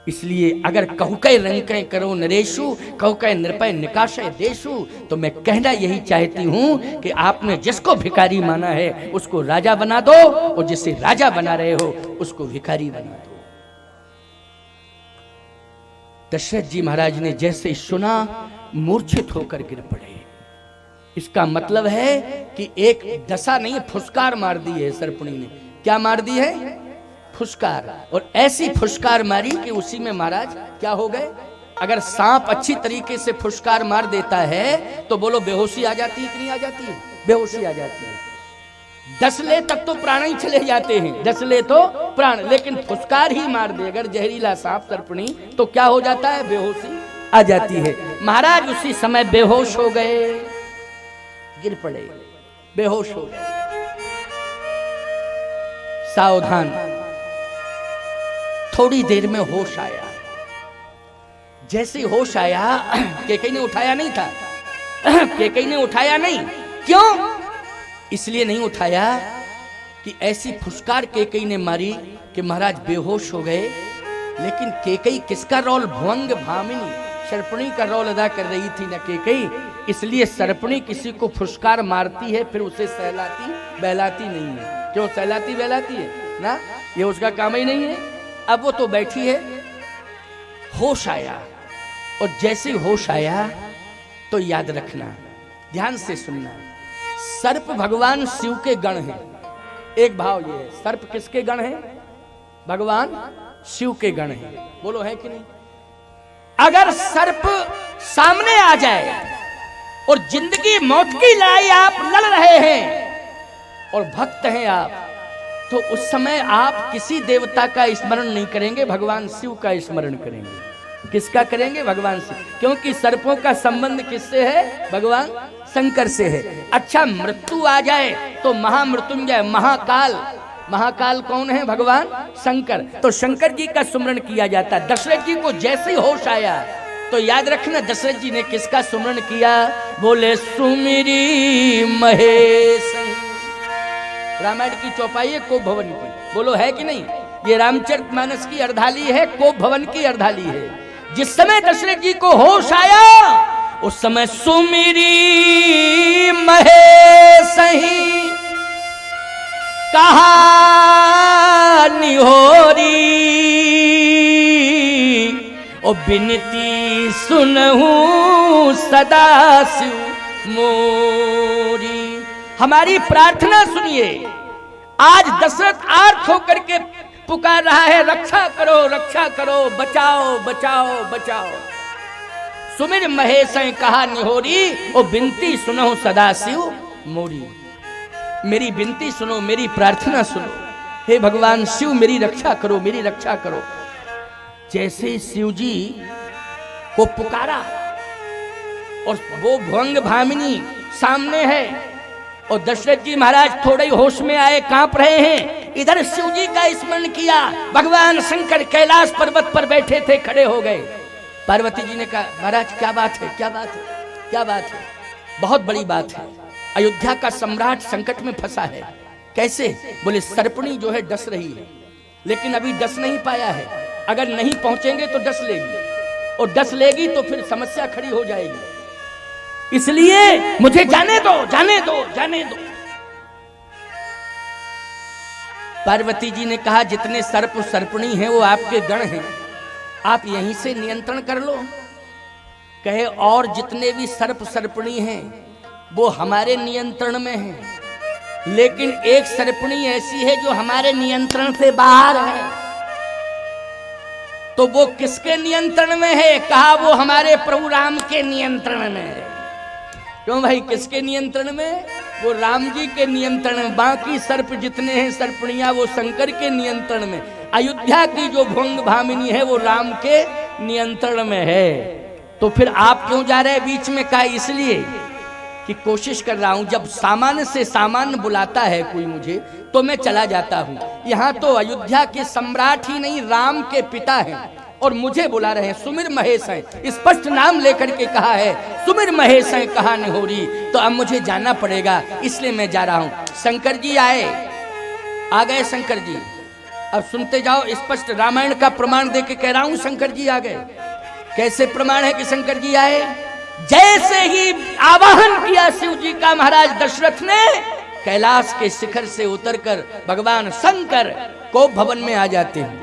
इसलिए अगर कहू कह रंग कह करो नरेशु, कहू कह नृपय निकाशय देशु, तो मैं कहना यही चाहती हूं कि आपने जिसको भिखारी माना है उसको राजा बना दो, और जिसे राजा बना रहे हो उसको भिखारी बना दो। दशरथ जी महाराज ने जैसे सुना मूर्छित होकर गिर पड़े। इसका मतलब है कि एक दशा नहीं, फुसकार मार दी है सर्पणी ने। क्या मार दी है? फुसकार। और ऐसी फुसकार मारी कि उसी में महाराज क्या हो गए? अगर सांप अच्छी तरीके से फुसकार मार देता है तो बोलो बेहोशी आ जाती है कि नहीं आ जाती है? बेहोशी आ जाती है। 10 ले तक तो प्राण ही चले जाते हैं, 10 ले तो प्राण, लेकिन फुसकार ही मार दे अगर जहरीला सांप सर्पणी, तो क्या हो जाता है? बेहोशी आ जाती है। महाराज उसी समय बेहोश हो गए, गिर पड़े, बेहोश हो गए। सावधान, थोड़ी देर में होश आया। जैसे होश आया, कैकेयी ने उठाया नहीं था, कैकेयी ने उठाया नहीं। क्यों? इसलिए नहीं उठाया कि ऐसी फुसकार कैकेयी ने मारी कि महाराज बेहोश हो गए। लेकिन कैकेयी किसका रोल? भुवंग भामिनी, सर्पणी का रोल अदा कर रही थी न कैकेयी, इसलिए सर्पणी किसी को फुसकार मारती है फिर उसे सहलाती बहलाती नहीं है। क्यों सहलाती बहलाती है ना, ये उसका काम ही नहीं है। अब वो तो बैठी है, होश आया, और जैसे होश आया तो याद रखना, ध्यान से सुनना, सर्प भगवान शिव के गण हैं। एक भाव ये है, सर्प किसके गण हैं? भगवान शिव के गण हैं। बोलो है कि नहीं? अगर सर्प सामने आ जाए और जिंदगी मौत की लड़ाई आप लड़ रहे हैं और भक्त हैं आप, तो उस समय आप किसी देवता का स्मरण नहीं करेंगे, भगवान शिव का स्मरण करेंगे। किसका करेंगे? भगवान शिव, क्योंकि सर्पों का संबंध किससे है? भगवान शंकर से है। अच्छा, मृत्यु आ जाए तो महामृत्युंजय महाकाल, महाकाल कौन है? भगवान शंकर। तो शंकर जी का सुमरण किया जाता है। दशरथ जी को जैसे ही होश आया तो याद रखना, दशरथ जी ने किसका सुमरण किया? बोले सुमिरी महेश। रामायण की चौपाई है कोप भवन की, बोलो है कि नहीं? ये रामचरितमानस की अर्धाली है, कोप भवन की अर्धाली है। जिस समय दशरथ जी को होश आया उस समय सुमिरी महेश ही कहा निहोरी, ओ बिनती सुनहु सदा शिव मोरी। हमारी प्रार्थना सुनिए। आज दशरथ आर्त होकर के पुकार रहा है, रक्षा करो रक्षा करो, बचाओ बचाओ बचाओ। सुमिर महेश कहा निहोरी, ओ बिनती सुनो सदा शिव मोरी। मेरी बिनती सुनो, मेरी प्रार्थना सुनो, हे भगवान शिव मेरी रक्षा करो, मेरी रक्षा करो। जैसे शिव जी को पुकारा और वो भंग भामिनी सामने है और दशरथ जी महाराज थोड़े ही होश में आए, कांप रहे हैं। इधर शिव जी का स्मरण किया, भगवान शंकर कैलाश पर्वत पर बैठे थे, खड़े हो गए। पार्वती जी ने कहा महाराज क्या बात है, क्या बात है, क्या बात है? बहुत बड़ी बात है, अयोध्या का सम्राट संकट में फंसा है। कैसे? बोले सर्पणी जो है डस रही है, लेकिन अभी डस नहीं पाया है। अगर नहीं पहुंचेंगे तो डस लेगी, और डस लेगी तो फिर समस्या खड़ी हो जाएगी। इसलिए मुझे जाने दो, जाने दो, जाने दो। पार्वती जी ने कहा जितने सर्प सर्पणी हैं वो आपके गण हैं, आप यहीं से नियंत्रण कर लो। कहे और जितने भी सर्प सर्पणी हैं वो हमारे नियंत्रण में है, लेकिन एक सर्पणी ऐसी है जो हमारे नियंत्रण से बाहर है। तो वो किसके नियंत्रण में है? कहा वो हमारे प्रभु राम के नियंत्रण में है। क्यों भाई, किसके नियंत्रण में? वो राम जी के नियंत्रण में। बाकी सर्प जितने हैं सर्पणियां वो शंकर के नियंत्रण में। अयोध्या की जो भंग भामिनी है वो राम के नियंत्रण में है। तो फिर आप क्यों जा रहे हैं बीच में? कहा इसलिए कि कोशिश कर रहा हूं, जब सामान्य से सामान्य बुलाता है कोई मुझे तो मैं चला जाता हूं। यहां तो अयोध्या के सम्राट ही नहीं, राम के पिता हैं और मुझे बुला रहे हैं। सुमिर महेश हैं, स्पष्ट नाम लेकर के कहा है, सुमिर महेश हैं कहा निहोरी। तो अब मुझे जाना पड़ेगा, इसलिए मैं जा रहा हूं। शंकर जी आए, आ गए शंकर जी। अब सुनते जाओ, स्पष्ट रामायण का प्रमाण दे के कह रहा हूं, शंकर जी आ गए। कैसे प्रमाण है कि शंकर जी आए? जैसे ही आवाहन किया शिव जी का महाराज दशरथ ने, कैलाश के शिखर से उतरकर भगवान शंकर कोप भवन में आ जाते हैं।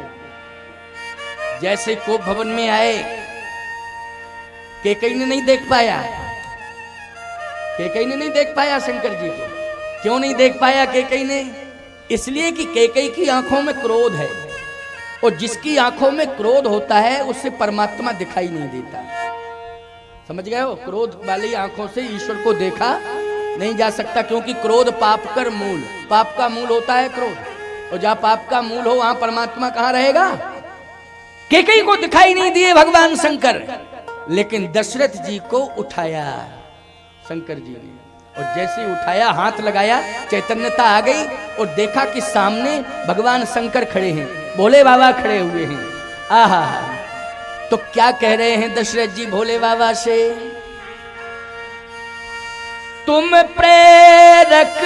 जैसे कोप भवन में आए, कैकेयी ने नहीं देख पाया, कैकेयी ने नहीं देख पाया शंकर जी को। क्यों नहीं देख पाया कैकेयी ने? इसलिए कि कैकेयी की आंखों में क्रोध है, और जिसकी आंखों में क्रोध होता है उससे परमात्मा दिखाई नहीं देता। समझ गए हो? क्रोध वाली आंखों से ईश्वर को देखा नहीं जा सकता, क्योंकि क्रोध पाप कर मूल, पाप का मूल होता है क्रोध, और जहां पाप का मूल हो वहां परमात्मा कहां रहेगा? कैकेयी को दिखाई नहीं दिए भगवान शंकर, लेकिन दशरथ जी को उठाया शंकर जी ने, और जैसे ही उठाया हाथ लगाया चैतन्यता आ गई, और देखा कि सामने भगवान शंकर खड़े हैं, भोले बाबा खड़े हुए हैं। आहा, तो क्या कह रहे हैं दशरथ जी भोले बाबा से? तुम प्रेरक